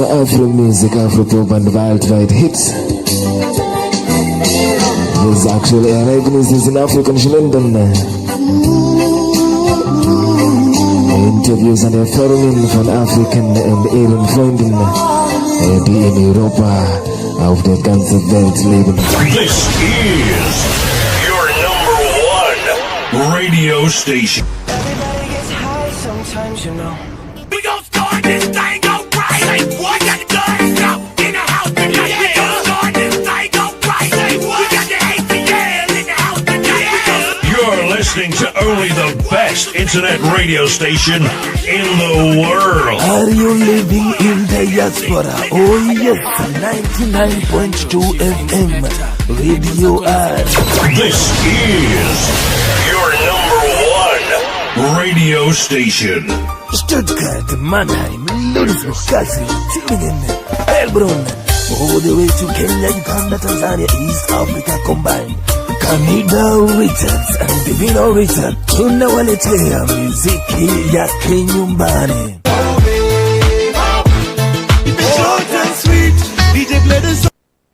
über Afromusic, Afropop und weltweit Hits. Das aktuelle Ereignis ist in afrikanischen Ländern. Interviews und Erfahrungen von Afrikanern und ihren Freunden, die in Europa auf der ganzen Welt leben. This is your number one radio station. Everybody gets high sometimes, you know. We gon' start this thing go right. Like what? Got the guns out in the house tonight. We gon' start this thing go right. Like what? We got the ATL in the house tonight. You're listening to only the best internet radio station in the world. Are you living in the diaspora? Oh yes, 99.2 FM, Radio R. This is your number one radio station. Stuttgart, Mannheim, Ludwigsburg, Gachie, Tübingen, Heilbronn, all the way to Kenya, Uganda, Tanzania, East Africa combined. Canada Richards and Divino Richard tunawaletea muziki ya kinyumbani.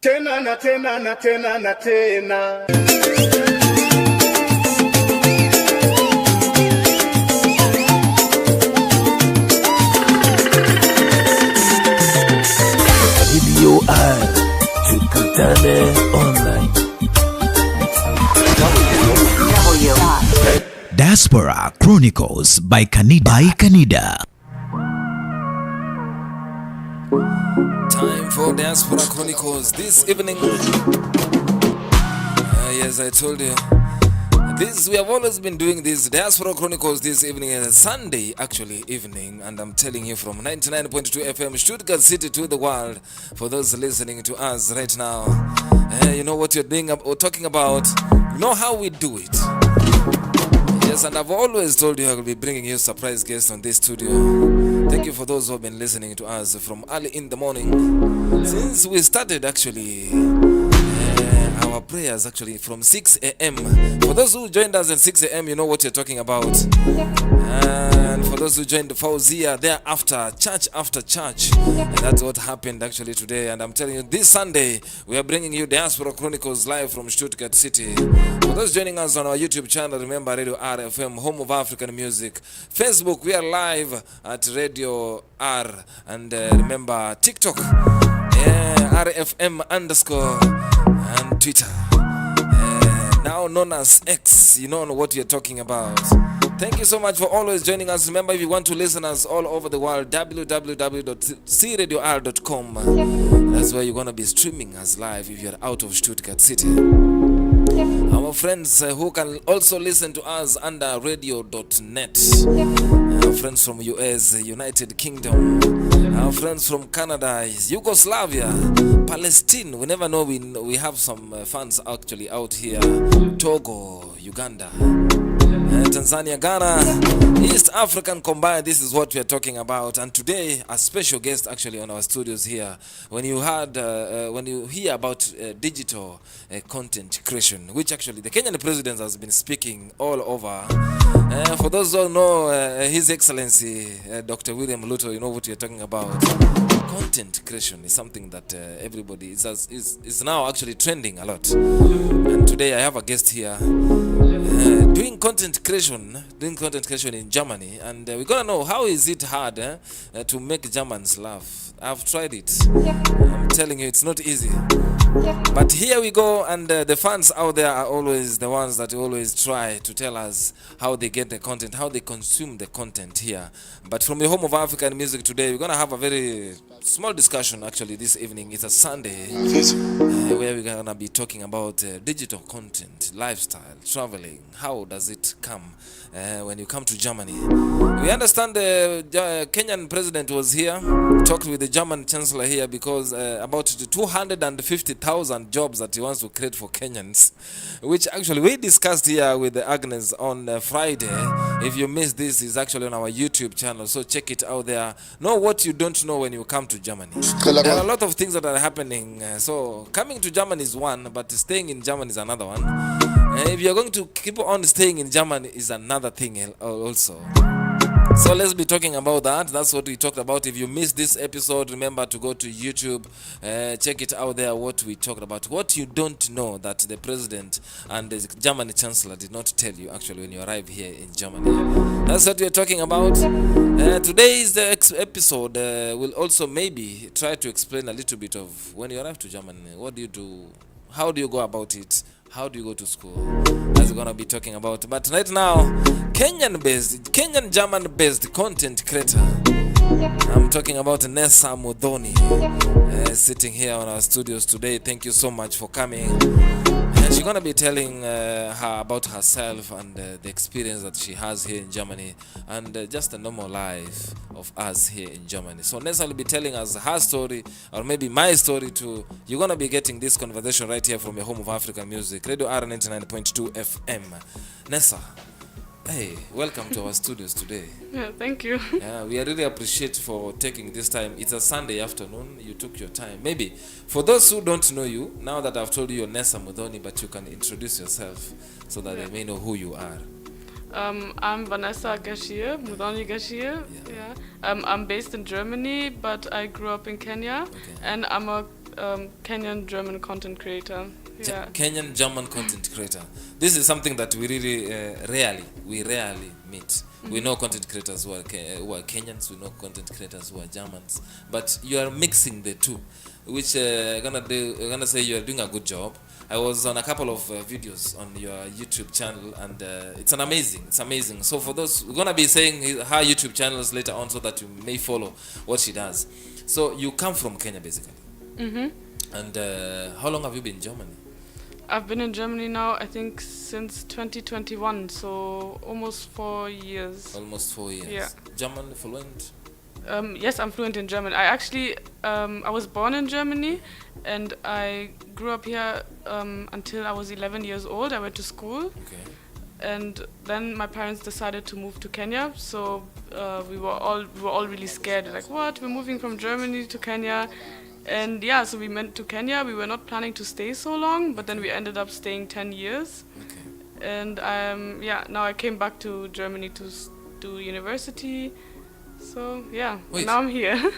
Tena na tena na tena na tena. Radio R, tukutane online. Diaspora Chronicles by Kanida. Time for Diaspora Chronicles this evening. Yes, I told you. We have always been doing this Diaspora Chronicles this evening, Sunday actually evening, and I'm telling you from 99.2 FM Stuttgart City to the world. For those listening to us right now, you know what you're doing or talking about. You know how we do it. Yes, and I've always told you I will be bringing you surprise guests on this studio. Thank you for those who have been listening to us from early in the morning. Since we started actually our prayers actually from 6 a.m. For those who joined us at 6 a.m., you know what you're talking about. And for those who joined the Fauzia thereafter, church after church, and that's what happened actually today. And I'm telling you, this Sunday, we are bringing you Diaspora Chronicles live from Stuttgart City. For those joining us on our YouTube channel, remember Radio RFM, home of African music. Facebook, we are live at Radio R. And remember, TikTok, RFM _ and Twitter, now known as X. You know what we are talking about. Thank you so much for always joining us. Remember, if you want to listen us all over the world, www.cradior.com. That's where you're going to be streaming us live if you're out of Stuttgart City. Our friends who can also listen to us under radio.net. Our friends from US, United Kingdom. Our friends from Canada, Yugoslavia, Palestine. We never know, we have some fans actually out here. Togo, Uganda, Tanzania, Ghana, East African combined. This is what we are talking about. And today, a special guest actually on our studios here. When you hear about digital content creation, which actually the Kenyan president has been speaking all over. For those who know His Excellency Dr. William Ruto, you know what we are talking about. Content creation is something that everybody is now actually trending a lot. And today I have a guest here. Doing content creation in Germany, and we're gonna know how is it hard to make Germans laugh. I've tried it. I'm telling you, it's not easy. But here we go, and the fans out there are always the ones that always try to tell us how they get the content, how they consume the content here. But from the home of African music today, we're gonna have a very small discussion actually this evening. It's a Sunday where we're gonna be talking about digital content, lifestyle, traveling. How does it come when you come to Germany? We understand the Kenyan president was here, talked with the German chancellor here because about the 250,000 jobs that he wants to create for Kenyans, which actually we discussed here with Agnes on Friday. If you missed this, it's actually on our YouTube channel, so check it out there. Know what you don't know when you come to Germany. There are a lot of things that are happening. So coming to Germany is one, but staying in Germany is another one. If you're going to keep on staying in Germany is another thing also. So let's be talking about that. That's what we talked about. If you missed this episode, remember to go to YouTube, check it out there. What we talked about, what you don't know that the president and the German chancellor did not tell you actually when you arrive here in Germany. That's what we're talking about. Today's episode will also maybe try to explain a little bit of when you arrive to Germany. What do you do? How do you go about it? How do you go to school? That's gonna be talking about. But right now, Kenyan German-based content creator. I'm talking about Nessa Mudhoni, sitting here on our studios today. Thank you so much for coming. She's gonna be telling her about herself and the experience that she has here in Germany and just the normal life of us here in Germany. So Nessa will be telling us her story, or maybe my story too. You're gonna be getting this conversation right here from your home of African music, Radio R99.2 FM. Nessa, hey, welcome to our studios today. Yeah, thank you. Yeah, we really appreciate for taking this time. It's a Sunday afternoon. You took your time. Maybe for those who don't know you, now that I've told you you're Nessa Mudhoni, but you can introduce yourself so that they may know who you are. I'm Vanessa Gachie, Mudhoni Gachie. Yeah. I'm based in Germany, but I grew up in Kenya, and I'm a Kenyan German content creator. Yeah. Kenyan German content creator. This is something that we really rarely meet. Mm-hmm. We know content creators who are Kenyans. We know content creators who are Germans. But you are mixing the two, which I'm gonna say you are doing a good job. I was on a couple of videos on your YouTube channel, and it's amazing. So for those, we're gonna be saying her YouTube channels later on, so that you may follow what she does. So you come from Kenya, basically. Mm-hmm. And how long have you been in Germany? I've been in Germany now, I think, since 2021, so almost 4 years. Almost 4 years. Yeah. German fluent? Yes, I'm fluent in German. I actually, I was born in Germany, and I grew up here until I was 11 years old. I went to school. Okay. And then my parents decided to move to Kenya, so we were all really scared. Like, what? We're moving from Germany to Kenya. And yeah, so we went to Kenya. We were not planning to stay so long, but then we ended up staying 10 years. Okay. And now I came back to Germany to do university. So yeah, now I'm here.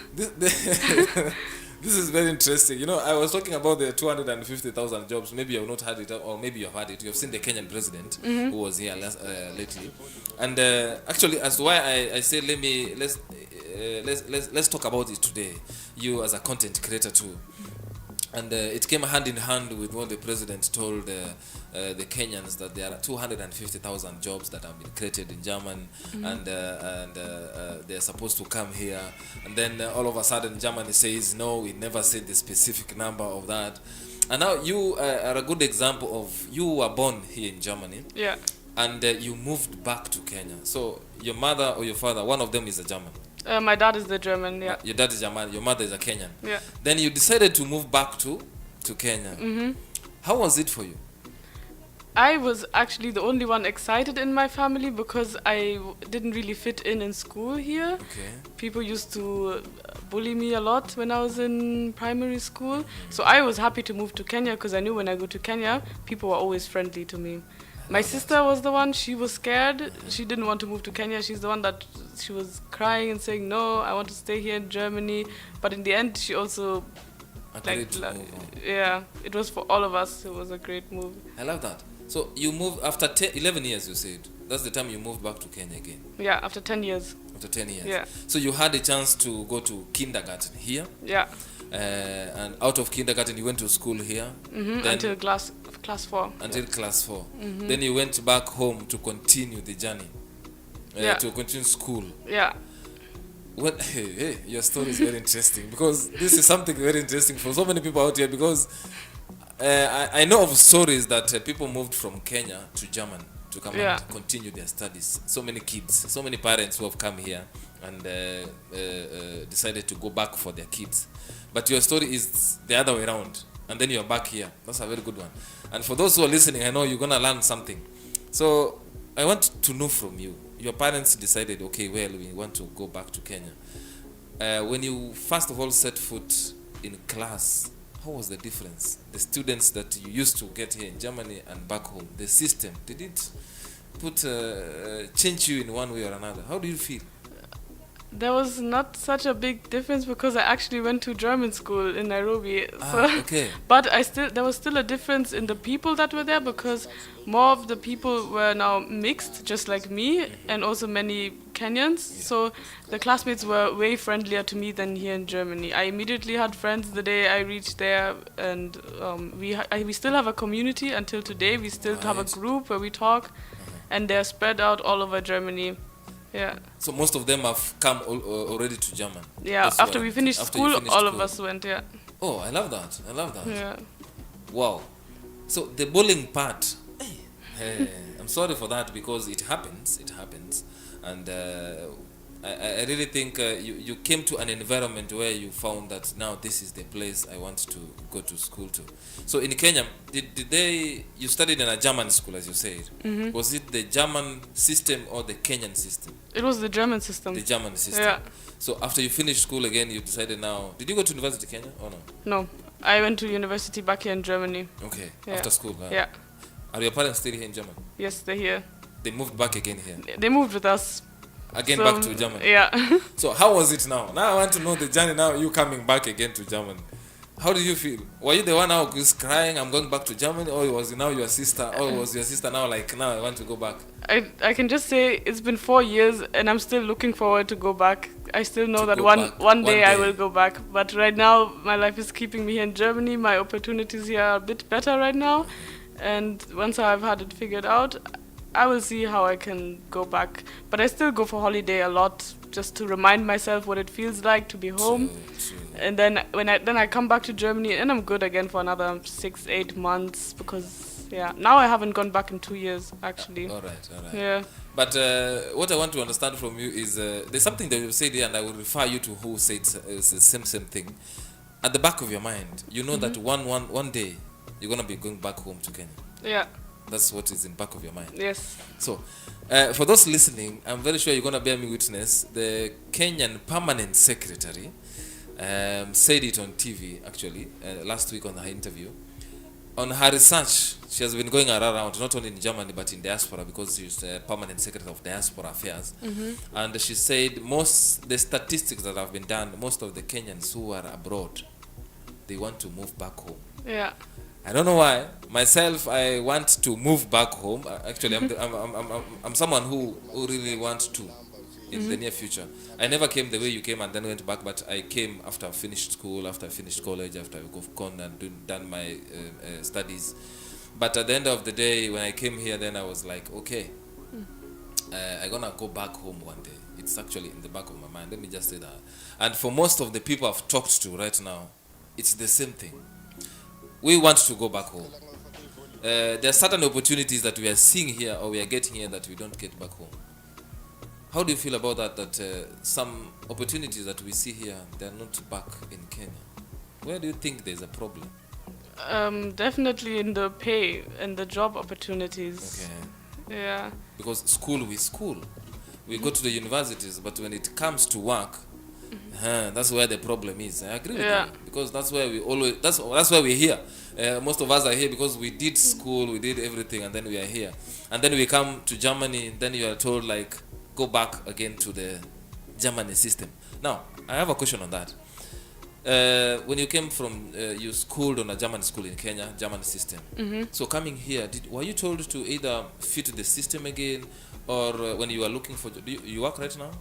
This is very interesting. You know, I was talking about the 250,000 jobs. Maybe you have not heard it, or maybe you have heard it. You have seen the Kenyan president who was here lately. And actually, as to why I say let's talk about it today. You as a content creator too. And it came hand in hand with what the president told the Kenyans, that there are 250,000 jobs that have been created in Germany, and they're supposed to come here. And then all of a sudden, Germany says, no, we never said the specific number of that. And now you are a good example of, you were born here in Germany. Yeah. And you moved back to Kenya. So your mother or your father, one of them is a German. My dad is the German, yeah. Your dad is German, your mother is a Kenyan. Yeah. Then you decided to move back to Kenya. Mm-hmm. How was it for you? I was actually the only one excited in my family because I didn't really fit in school here. Okay. People used to bully me a lot when I was in primary school. So I was happy to move to Kenya because I knew when I go to Kenya, people were always friendly to me. My sister was the one, she was scared. She didn't want to move to Kenya. She's the one that she was crying and saying, no, I want to stay here in Germany. But in the end, she also, yeah, it was for all of us. It was a great move. I love that. So you moved after 11 years, you said. That's the time you moved back to Kenya again. Yeah, after 10 years. After 10 years. Yeah. So you had a chance to go to kindergarten here. Yeah. And out of kindergarten, you went to school here. Mm-hmm, until class 4. Until class 4. Mm-hmm. Then you went back home to continue the journey. To continue school. Yeah. Well, hey, your story is very interesting, because this is something very interesting for so many people out here, because I know of stories that people moved from Kenya to Germany to come and continue their studies. So many kids, so many parents who have come here and decided to go back for their kids. But your story is the other way around, and then you're back here. That's a very good one. And for those who are listening, I know you're going to learn something. So I want to know from you. Your parents decided, okay, well, we want to go back to Kenya. When you first of all set foot in class, how was the difference? The students that you used to get here in Germany and back home, the system, did it change you in one way or another? How do you feel? There was not such a big difference because I actually went to German school in Nairobi. So, Okay. but there was still a difference in the people that were there because more of the people were now mixed, just like me, and also many Kenyans. So the classmates were way friendlier to me than here in Germany. I immediately had friends the day I reached there, and we still have a community until today. We still have a group where we talk, and they're spread out all over Germany. Yeah. So most of them have come already to German. Yeah, That's after why- we finished after school, you finished all of school. us went, yeah. Oh, I love that. I love that. Yeah. Wow. So the bowling part, hey, I'm sorry for that because it happens. It happens, and I really think you came to an environment where you found that now this is the place I want to go to school to. So in Kenya, you studied in a German school, as you said. Was it the German system or the Kenyan system? It was the German system. The German system. Yeah. So after you finished school again, you decided now. Did you go to university in Kenya or no? No, I went to university back here in Germany. Okay. Yeah. After school. Huh? Yeah. Are your parents still here in Germany? Yes, they're here. They moved back again here. They moved with us. Again So, back to Germany. Yeah. So how was it now? Now I want to know the journey. Now you coming back again to Germany. How did you feel? Were you the one now who's crying, I'm going back to Germany? Or was it now your sister? Or was your sister now like, now I want to go back? I can just say it's been 4 years and I'm still looking forward to go back. I still know To that go one back. one day I One day. will go back. But right now my life is keeping me here in Germany. My opportunities here are a bit better right now. And once I've had it figured out, I will see how I can go back. But I still go for holiday a lot just to remind myself what it feels like to be home. True. And then I come back to Germany and I'm good again for another 6-8 months because now I haven't gone back in 2 years actually. All right. Yeah. But what I want to understand from you is there's something that you said here, and I will refer you to who said the same thing. At the back of your mind, you know that one day you're gonna be going back home to Kenya. Yeah. That's what is in back of your mind. Yes. So, for those listening, I'm very sure you're gonna bear me witness. The Kenyan Permanent Secretary said it on TV actually last week on her interview. On her research, she has been going around not only in Germany but in diaspora because she's the Permanent Secretary of Diaspora Affairs. And she said the statistics that have been done, most of the Kenyans who are abroad, they want to move back home. Yeah. I don't know why. Myself, I want to move back home. Actually, I'm someone who really wants to in the near future. I never came the way you came and then went back, but I came after I finished school, after I finished college, after I've gone and done my studies. But at the end of the day, when I came here, then I was like, okay, I'm gonna go back home one day. It's actually in the back of my mind. Let me just say that. And for most of the people I've talked to right now, it's the same thing. We want to go back home. There are certain opportunities that we are seeing here or we are getting here that we don't get back home. How do you feel about that? That some opportunities that we see here, they are not back in Kenya. Where do you think there's a problem? Definitely in the pay and the job opportunities. Okay. Yeah. Because school, we go to the universities, but when it comes to work, that's where the problem is. I agree with you because that's where we always. That's why we're here. Most of us are here because we did school, we did everything, and then we are here. And then we come to Germany. Then you are told like go back again to the Germany system. Now I have a question on that. When you came from, you schooled on a German school in Kenya, German system. So coming here, were you told to either fit the system again, or when you are looking for, do you work right now?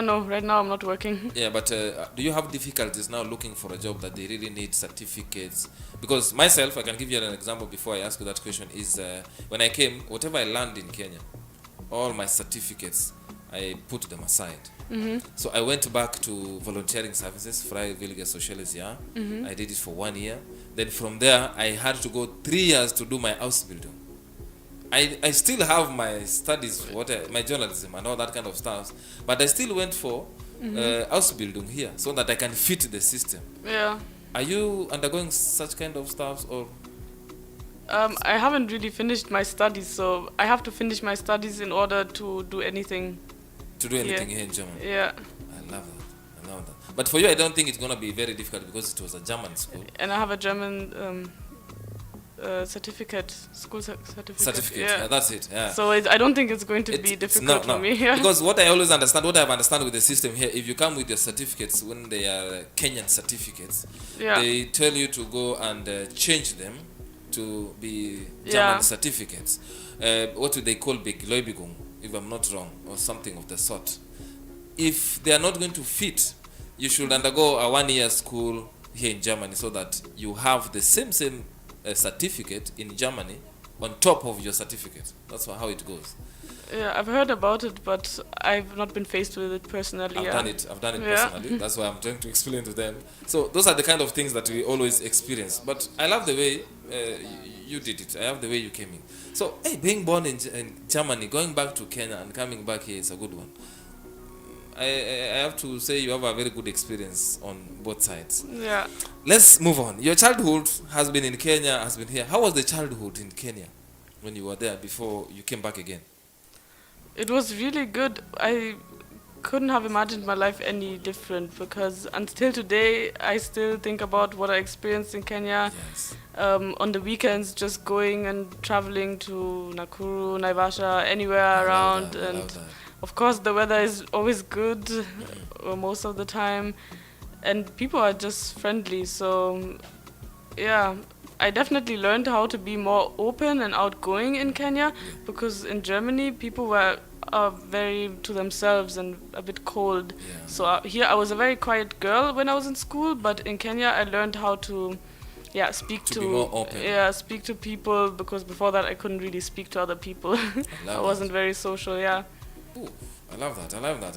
No, right now I'm not working. Yeah, but do you have difficulties now looking for a job that they really need certificates? Because myself, I can give you an example before I ask you that question, is when I came, whatever I learned in Kenya, all my certificates, I put them aside. So I went back to volunteering services, Freiwillige Soziales Jahr. I did it for 1 year. Then from there, I had to go 3 years to do my Ausbildung. I still have my studies, my journalism and all that kind of stuff, but I still went for Ausbildung here so that I can fit the system. Yeah. Are you undergoing such kind of stuff or? I haven't really finished my studies, so I have to finish my studies in order to do anything. To do anything here in Germany? Yeah. I love that. But for you, I don't think it's going to be very difficult because it was a German school. And I have a German certificate, certificate. Yeah, that's it. Yeah. So I don't think it's going to be difficult for me. Yeah. Because what I always understand, what I've understand with the system here, if you come with your certificates when they are Kenyan certificates, they tell you to go and change them to be German certificates. What do they call Begläubigung, if I'm not wrong, or something of the sort. If they are not going to fit, you should undergo a 1-year school here in Germany so that you have the same certificate in Germany on top of your certificate. That's how it goes. Yeah, I've heard about it, but I've not been faced with it personally. I've done it personally. That's why I'm trying to explain to them. So those are the kind of things that we always experience. But I love the way you did it. I love the way you came in. So, hey, being born in Germany, going back to Kenya and coming back here is a good one. I have to say you have a very good experience on both sides. Yeah. Let's move on. Your childhood has been in Kenya, has been here. How was the childhood in Kenya when you were there before you came back again? It was really good. I couldn't have imagined my life any different because until today I still think about what I experienced in Kenya. Yes. On the weekends, just going and traveling to Nakuru, Naivasha, anywhere around. I love that. Of course, the weather is always good, most of the time, and people are just friendly. So, yeah, I definitely learned how to be more open and outgoing in Kenya, because in Germany, people were very to themselves and a bit cold. Yeah. So here I was a very quiet girl when I was in school, but in Kenya I learned how to speak to be more open. Speak to people, because before that I couldn't really speak to other people. I wasn't very social. Ooh, I love that. I love that.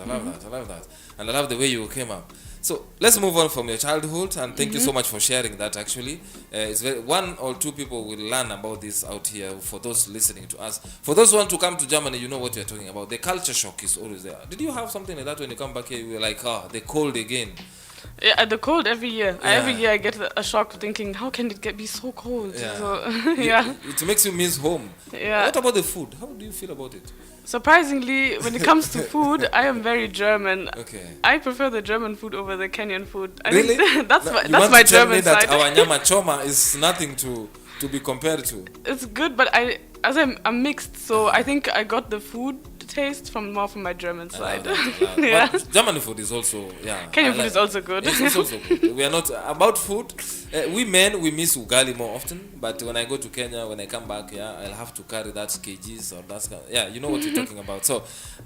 And I love the way you came up. So let's move on from your childhood, and thank you so much for sharing that. Actually, it's one or two people will learn about this out here. For those listening to us, for those who want to come to Germany, you know what you're talking about. The culture shock is always there. Did you have something like that when you come back here? You were like, the cold again. Yeah, the cold every year. Every year I get a shock thinking, how can it be so cold? Yeah. So, It makes you miss home. Yeah. What about the food? How do you feel about it? Surprisingly, when it comes to food, I am very German. Okay. I prefer the German food over the Kenyan food. I Really? think that's my you want to tell me German that side. our nyama choma is nothing to be compared to? It's good, but I'm mixed, so I think I got the food taste from my German side. Yeah. But German food is also, Kenyan food is also good. It's also good. We are not about food. We men, we miss ugali more often. But when I go to Kenya, when I come back, I'll have to carry that kgs or that. You know what you're talking about. So,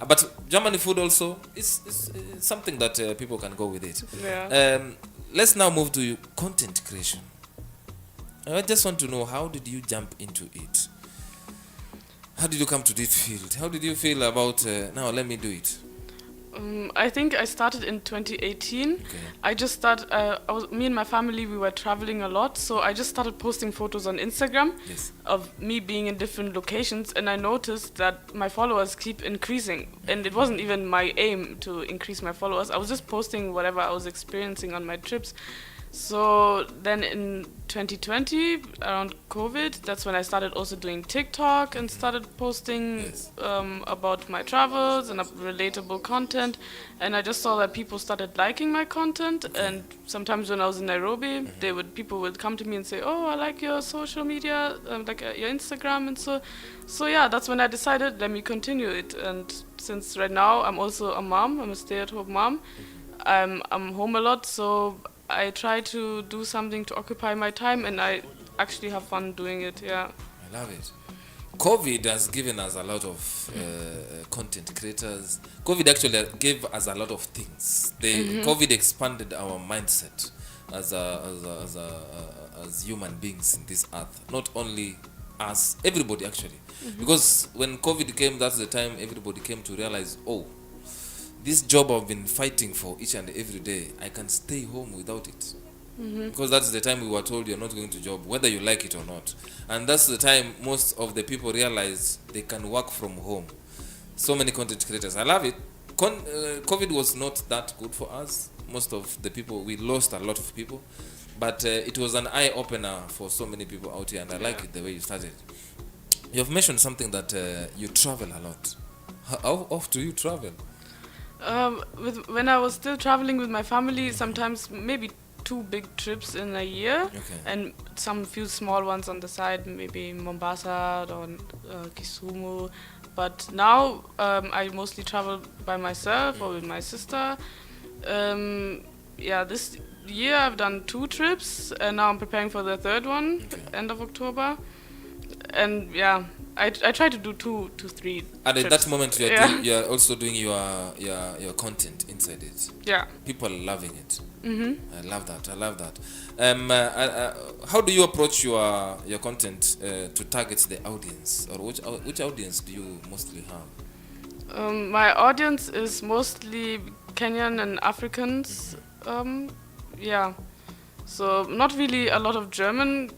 but German food also is something that people can go with it. Yeah. Let's now move to content creation. I just want to know, how did you jump into it? How did you come to this field? How did you feel about, now let me do it? I think I started in 2018. Okay. I just started, me and my family, we were traveling a lot, so I just started posting photos on Instagram of me being in different locations, and I noticed that my followers keep increasing, and it wasn't even my aim to increase my followers. I was just posting whatever I was experiencing on my trips. So then in 2020, around COVID, that's when I started also doing TikTok and started posting about my travels and relatable content. And I just saw that people started liking my content. And sometimes when I was in Nairobi, people would come to me and say, "Oh, I like your social media, like your Instagram." And so yeah, that's when I decided, let me continue it. And since right now I'm also a mom, I'm a stay-at-home mom. I'm home a lot, so I try to do something to occupy my time, and I actually have fun doing it. Yeah. I love it. COVID has given us a lot of content creators. COVID actually gave us a lot of things. COVID expanded our mindset as human beings in this earth. Not only us, everybody actually. Because when COVID came, that's the time everybody came to realize, this job I've been fighting for each and every day, I can stay home without it. Because that's the time we were told you're not going to job, whether you like it or not. And that's the time most of the people realize they can work from home. So many content creators. I love it. COVID was not that good for us. Most of the people, we lost a lot of people. But it was an eye-opener for so many people out here, and I like it the way you started. You have mentioned something that you travel a lot. How often do you travel? When I was still traveling with my family, sometimes maybe 2 big trips in a year, Okay. and some few small ones on the side, maybe Mombasa or Kisumu. But now I mostly travel by myself or with my sister. This year I've done 2 trips, and now I'm preparing for the third one, end of October. And yeah, I try to do 2 to 3 And at trips. that moment, you're also doing your content inside it. Yeah. People are loving it. I love that. How do you approach your content to target the audience, or which audience do you mostly have? My audience is mostly Kenyan and Africans. So not really a lot of German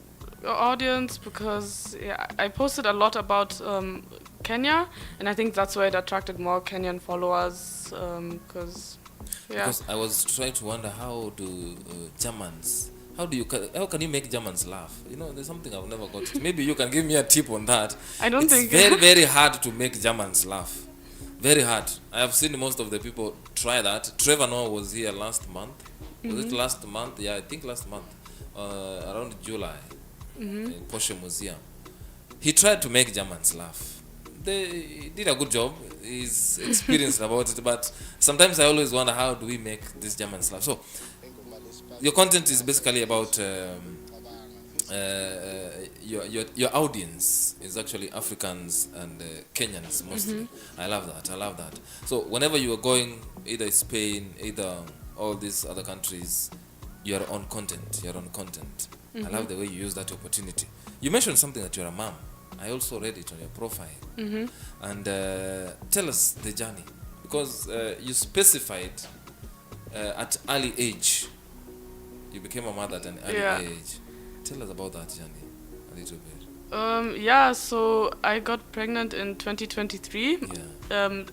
audience, because I posted a lot about Kenya, and I think that's why it attracted more Kenyan followers. Because I was trying to wonder, how do Germans? How can you make Germans laugh? There's something I've never got. Maybe you can give me a tip on that. I don't think it's very, very hard to make Germans laugh. Very hard. I have seen most of the people try that. Trevor Noah was here last month. Was it last month? Yeah, I think last month, around July, in Porsche Museum. He tried to make Germans laugh. They did a good job. He's experienced about it, but sometimes I always wonder, how do we make these Germans laugh? So your content is basically about your audience is actually Africans and Kenyans mostly. I love that. So whenever you are going, either Spain, either all these other countries, you're on content. I love the way you use that opportunity. You mentioned something that you're a mom. I also read it on your profile. And tell us the journey, because you specified at early age. You became a mother at an early age. Tell us about that journey a little bit. So I got pregnant in 2023.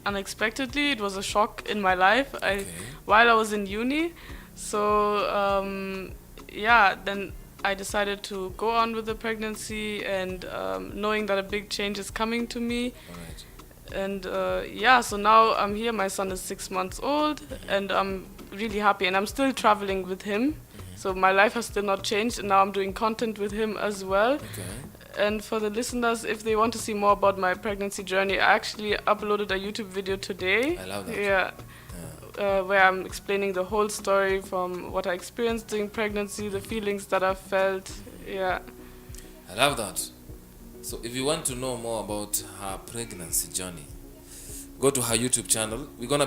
Unexpectedly, it was a shock in my life. While I was in uni. So then I decided to go on with the pregnancy, and knowing that a big change is coming to me. And so now I'm here. My son is 6 months old, and I'm really happy, and I'm still traveling with him. So my life has still not changed, and now I'm doing content with him as well. And for the listeners, if they want to see more about my pregnancy journey, I actually uploaded a YouTube video today. I love that. Where I'm explaining the whole story, from what I experienced during pregnancy, the feelings that I felt. I love that. So if you want to know more about her pregnancy journey, go to her YouTube channel. She's gonna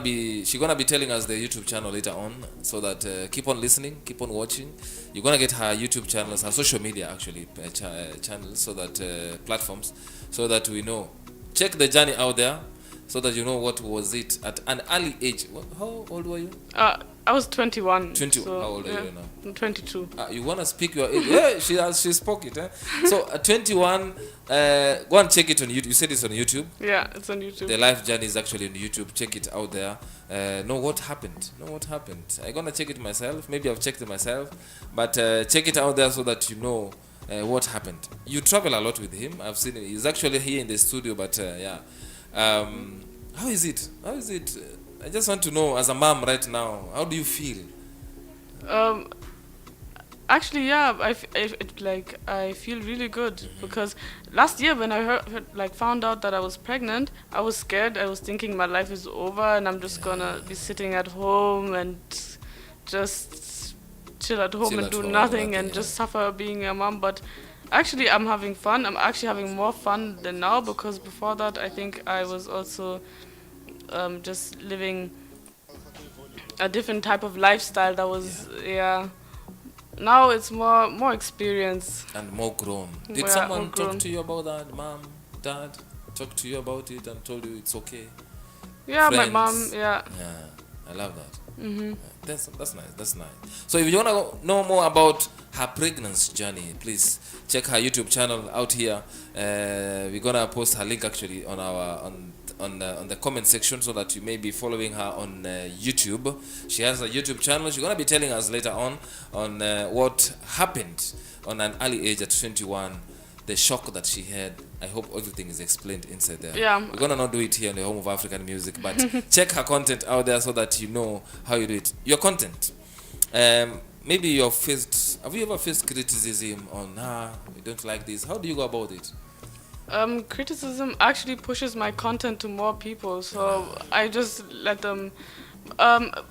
be telling us the YouTube channel later on, so that keep on listening, keep on watching. You're gonna get her YouTube channels, her social media actually channels, so that platforms, so that we know. Check the journey out there, so that you know what was it at an early age. How old were you? I was 21. 20. So, how old are you now? I'm 22. You wanna speak your age? Yeah, she spoke it. So 21. Go and check it on YouTube. You said it's on YouTube. Yeah, it's on YouTube. The life journey is actually on YouTube. Check it out there. Know what happened. I'm gonna check it myself. Maybe I've checked it myself, but check it out there so that you know what happened. You travel a lot with him. I've seen it. He's actually here in the studio, but how is it? I just want to know, as a mom right now, how do you feel? Actually, I feel really good, because last year when I found out that I was pregnant, I was scared. I was thinking my life is over and I'm just gonna be sitting at home and just chill at home and do nothing and just suffer being a mom. But actually, I'm having fun. I'm actually having more fun than now, because before that, I think I was also just living a different type of lifestyle that was Now it's more experience and more grown. Did someone talk to you about that? Mom, dad talk to you about it and told you it's okay? Yeah, Friends? my mom. Yeah, I love that. That's nice. So if you want to know more about her pregnancy journey, please check her YouTube channel out here. We're gonna post her link actually on our on the comment section, so that you may be following her on YouTube. She has a YouTube channel. She's gonna be telling us later on what happened on an early age at 21, the shock that she had. I hope everything is explained inside there. Yeah. We're gonna not do it here on the Home of African Music, but check her content out there so that you know how you do it. Your content. maybe have you ever faced criticism on, you don't like this? How do you go about it? Criticism actually pushes my content to more people, so I just let them.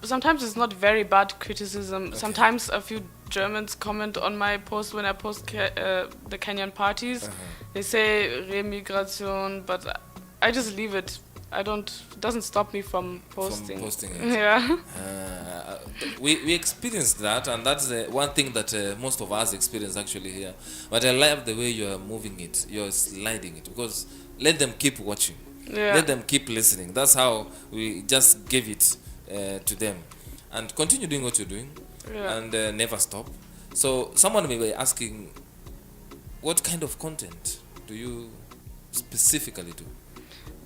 Sometimes it's not very bad criticism. Okay. Sometimes a few Germans comment on my post when I post the Kenyan parties. They say remigration, but I just leave it. It doesn't stop me from posting. From posting it. Yeah. We experienced that, and that's one thing that most of us experience actually here. But I love the way you are moving it, you're sliding it, because let them keep watching, let them keep listening. That's how we just give it to them, and continue doing what you're doing, and never stop. So someone may be asking, what kind of content do you specifically do?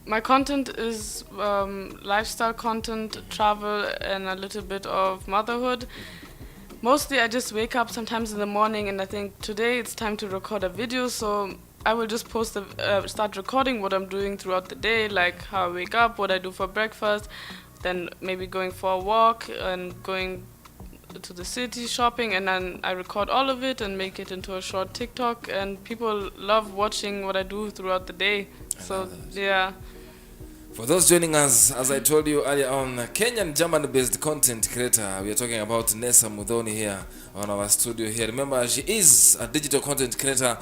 My content is lifestyle content, travel, and a little bit of motherhood. Mostly I just wake up sometimes in the morning and I think today it's time to record a video, so I will just start recording what I'm doing throughout the day, like how I wake up, what I do for breakfast, then maybe going for a walk and going to the city shopping, and then I record all of it and make it into a short TikTok, and people love watching what I do throughout the day. So yeah. For those joining us, as I told you earlier on, Kenyan German-based content creator, we are talking about Nessa Mudhoni here on our studio here. Remember, she is a digital content creator.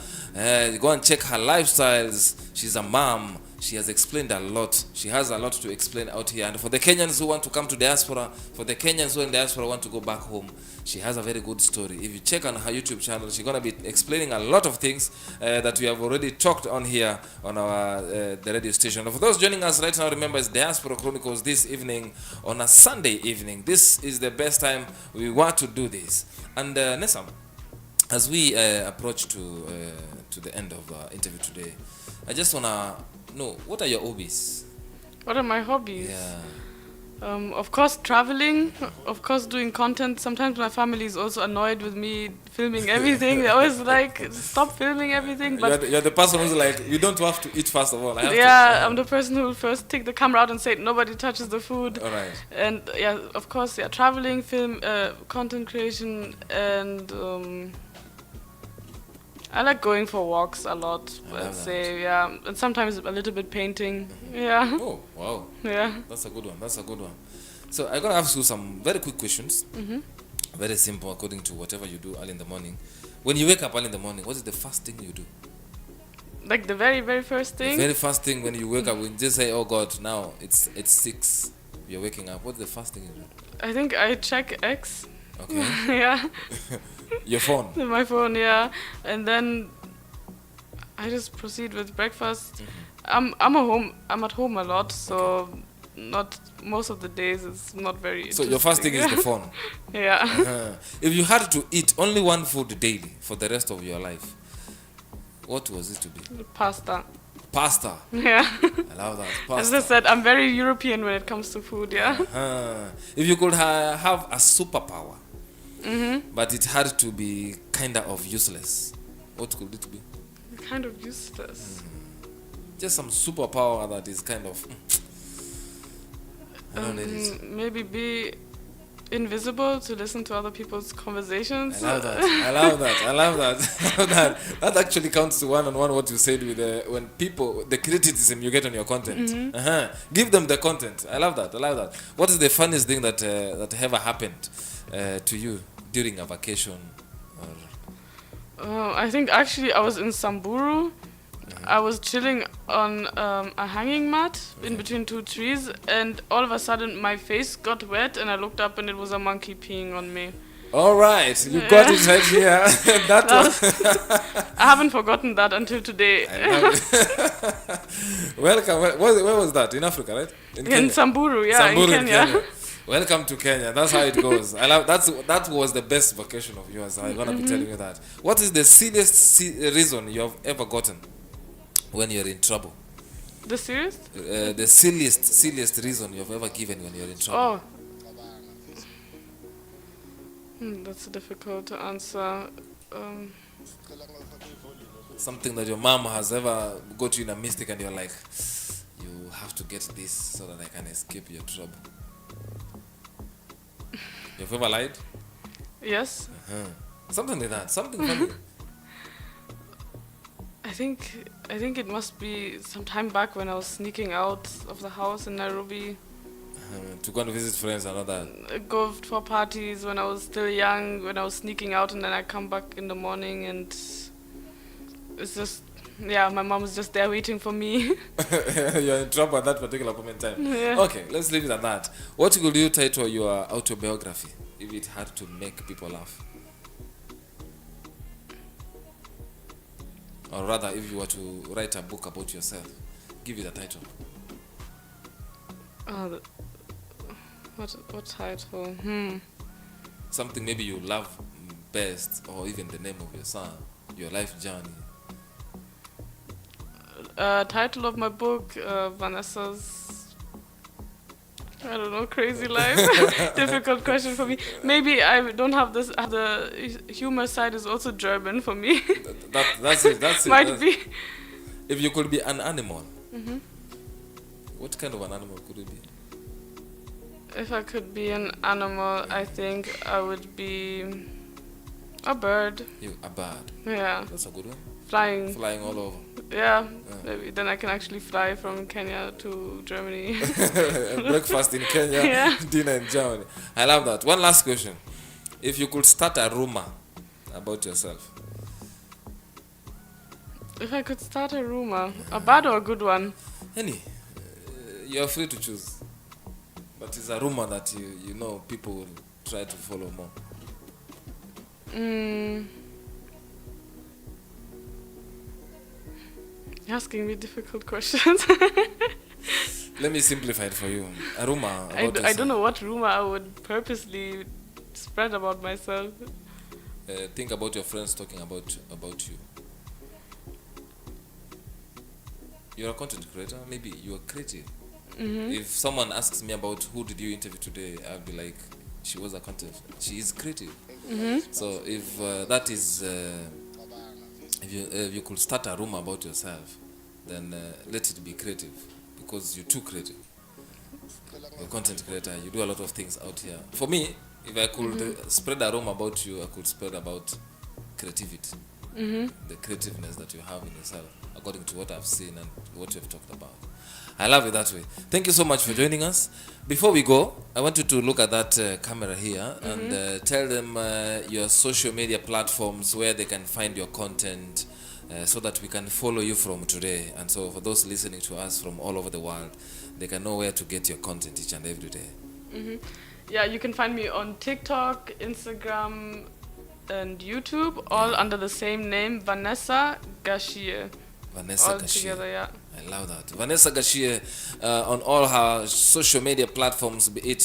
Go and check her lifestyles. She's a mom. She has explained a lot. She has a lot to explain out here. And for the Kenyans who want to come to diaspora, for the Kenyans who are in diaspora want to go back home, she has a very good story. If you check on her YouTube channel, she's going to be explaining a lot of things that we have already talked on here on our the radio station. And for those joining us right now, remember it's Diaspora Chronicles this evening on a Sunday evening. This is the best time we want to do this. And Nessa, as we approach to the end of our interview today, I just want to know, what are your hobbies? What are my hobbies? Yeah. Of course, traveling. Of course, doing content. Sometimes my family is also annoyed with me filming everything. They always like, stop filming everything. But you're the person who's like, you don't have to eat first of all. I'm the person who will first take the camera out and say nobody touches the food. All right. And of course, traveling, film, content creation, and I like going for walks a lot. I'd say, and sometimes a little bit painting. Yeah. Oh wow. Yeah. That's a good one. So I'm gonna ask you some very quick questions. Very simple, according to whatever you do early in the morning. When you wake up early in the morning, what is the first thing you do? Like the very, very first thing? The very first thing when you wake up, when you just say, oh God, now it's 6, you're waking up. What's the first thing you do? I think I check X. Okay. Yeah. Your phone? My phone, yeah. And then I just proceed with breakfast. I'm at home a lot, so not most of the days it's not very So your first thing is the phone? Yeah. If you had to eat only one food daily for the rest of your life, what was it to be? Pasta. Pasta? Yeah. I love that. Pasta. As I said, I'm very European when it comes to food, yeah. If you could have a superpower, but it had to be kind of useless, what could it be? Kind of useless. Just some superpower that is kind of... I don't need it. Maybe be invisible to listen to other people's conversations. I love that. That actually counts to one-on-one what you said with when people, the criticism you get on your content. Give them the content. I love that. What is the funniest thing that ever happened to you during a vacation? I think actually I was in Samburu. I was chilling on a hanging mat in between two trees, and all of a sudden my face got wet and I looked up and it was a monkey peeing on me. All right, you got it right here. I haven't forgotten that until today. Welcome. Where was that? In Africa, right? In Samburu, yeah, in Kenya. Welcome to Kenya. That's how it goes. I love that was the best vacation of yours. I'm gonna be telling you that. What is the silliest reason you have ever gotten when you're in trouble? The serious? The silliest reason you've ever given when you're in trouble. That's difficult to answer. Something that your mom has ever got you in a mistake and you're like, you have to get this so that I can escape your trouble. You've ever lied? Yes. Something like that. Something funny. I think it must be some time back when I was sneaking out of the house in Nairobi, To go and visit friends and all that. go for parties when I was still young, when I was sneaking out, and then I come back in the morning and it's just, yeah, my mom is just there waiting for me. You're in trouble at that particular moment in time. Yeah. Okay, let's leave it at that. What would you title your autobiography if it had to make people laugh? Or rather, if you were to write a book about yourself, give it a title. What title? Something maybe you love best, or even the name of your son, your life journey. Title of my book, Vanessa's, I don't know, crazy life. Difficult question for me. Maybe I don't have this. The humor side is also German for me. That's it. That's it. Might be. If you could be an animal, what kind of an animal could it be? If I could be an animal, I think I would be a bird. A bird. Yeah. That's a good one. Flying all over. Yeah. Maybe then I can actually fly from Kenya to Germany. Breakfast in Kenya, Yeah. dinner in Germany. I love that. One last question. If you could start a rumor about yourself. If I could start a rumor, a bad or a good one? Any. You're free to choose. But it's a rumor that you know people will try to follow more. You're asking me difficult questions. Let me simplify it for you. A rumor about I don't know what rumor I would purposely spread about myself. Think about your friends talking about you. You're a content creator, maybe you're creative. If someone asks me about who did you interview today, I'll be like, she was a content. She is creative. So if that is, if you could start a rumor about yourself, then let it be creative, because you're too creative. You're a content creator. You do a lot of things out here. For me, if I could spread a rumor about you, I could spread about creativity, the creativeness that you have in yourself, according to what I've seen and what you've talked about. I love it that way. Thank you so much for joining us. Before we go, I want you to look at that camera here and tell them your social media platforms where they can find your content, so that we can follow you from today. And so for those listening to us from all over the world, they can know where to get your content each and every day. Yeah, you can find me on TikTok, Instagram, and YouTube, all under the same name, Vanessa Gachie. Vanessa all Gachie. together, yeah. I love that. Vanessa Gachie on all her social media platforms, be it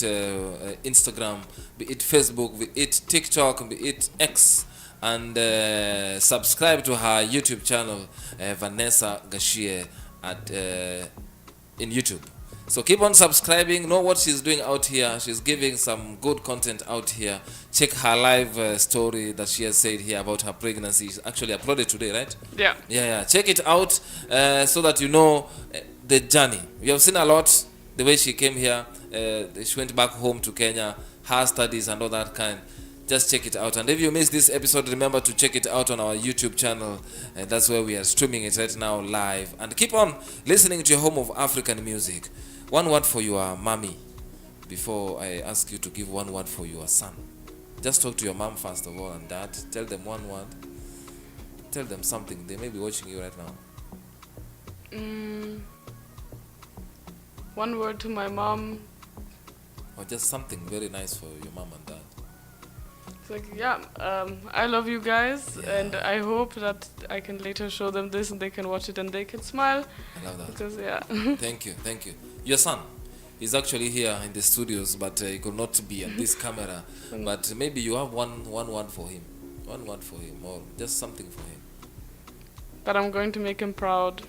Instagram, be it Facebook, be it TikTok, be it X, and subscribe to her YouTube channel, Vanessa Gachie, at in YouTube. So keep on subscribing. Know what she's doing out here. She's giving some good content out here. Check her live story that she has said here about her pregnancy. She's actually uploaded today, right? Yeah. Check it out so that you know the journey. We have seen a lot, the way she came here. She went back home to Kenya, her studies and all that kind. Just check it out. And if you missed this episode, remember to check it out on our YouTube channel. That's where we are streaming it right now live. And keep on listening to your home of African music. One word for your mommy before I ask you to give one word for your son. Just talk to your mom first of all and dad. Tell them one word. Tell them something. They may be watching you right now. One word to my mom. Or just something very nice for your mom and dad. It's like, I love you guys, and I hope that I can later show them this and they can watch it and they can smile. I love that. Because, Thank you. Your son is actually here in the studios, but he could not be on this camera. But maybe you have one word for him. One word for him, or just something for him. But I'm going to make him proud.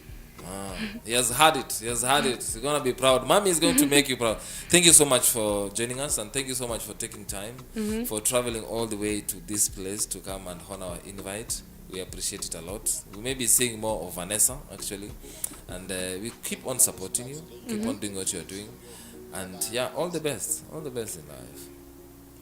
He has had it. He's going to be proud. Mommy is going to make you proud. Thank you so much for joining us, and thank you so much for taking time, for traveling all the way to this place to come and honor our invite. We appreciate it a lot. We may be seeing more of Vanessa, actually. And we keep on supporting you. Keep on doing what you're doing. And yeah, all the best. All the best in life.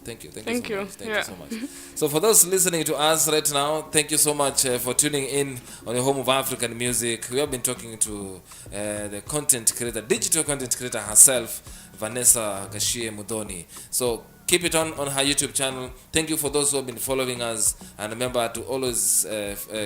Thank you. Thank so you. much. Thank Yeah. you so much. So for those listening to us right now, thank you so much for tuning in on the home of African music. We have been talking to the content creator, digital content creator herself, Vanessa Gachie Mudoni. So keep it on her YouTube channel. Thank you for those who have been following us. And remember to always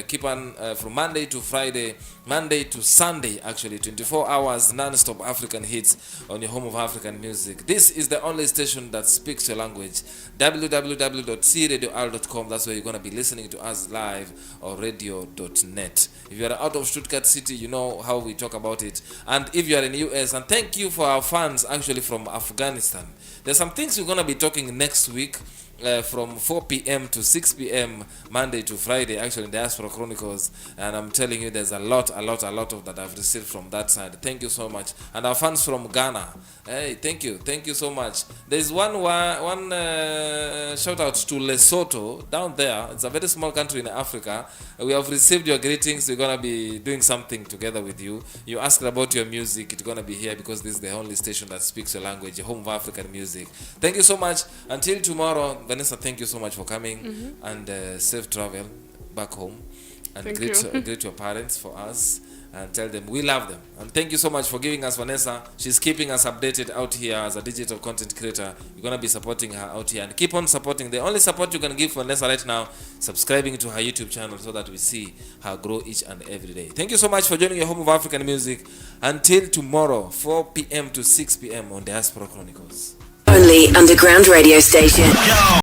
keep on from Monday to Friday, Monday to Sunday, actually, 24 hours non-stop African hits on your home of African music. This is the only station that speaks your language. www.cradior.com. That's where you're going to be listening to us live, or radio.net. If you are out of Stuttgart City, you know how we talk about it. And if you are in the US, and thank you for our fans actually from Afghanistan. There's some things we're going to be talking next week from 4 p.m. to 6 p.m. Monday to Friday, actually in the Diaspora Chronicles. And I'm telling you, there's a lot of that I've received from that side. Thank you so much. And our fans from Ghana, hey, thank you so much. There's one shout out to Lesotho down there. It's a very small country in Africa. We have received your greetings. We're gonna be doing something together with you. You asked about your music. It's gonna be here because this is the only station that speaks your language, your home of African music. Thank you so much. Until tomorrow, Vanessa, thank you so much for coming, and safe travel back home, and greet your parents for us, and tell them we love them. And thank you so much for giving us Vanessa. She's keeping us updated out here as a digital content creator. You're going to be supporting her out here, and keep on supporting. The only support you can give Vanessa right now, subscribing to her YouTube channel so that we see her grow each and every day. Thank you so much for joining your home of African music. Until tomorrow, 4 p.m. to 6 p.m. on Diaspora Chronicles. Only underground radio station.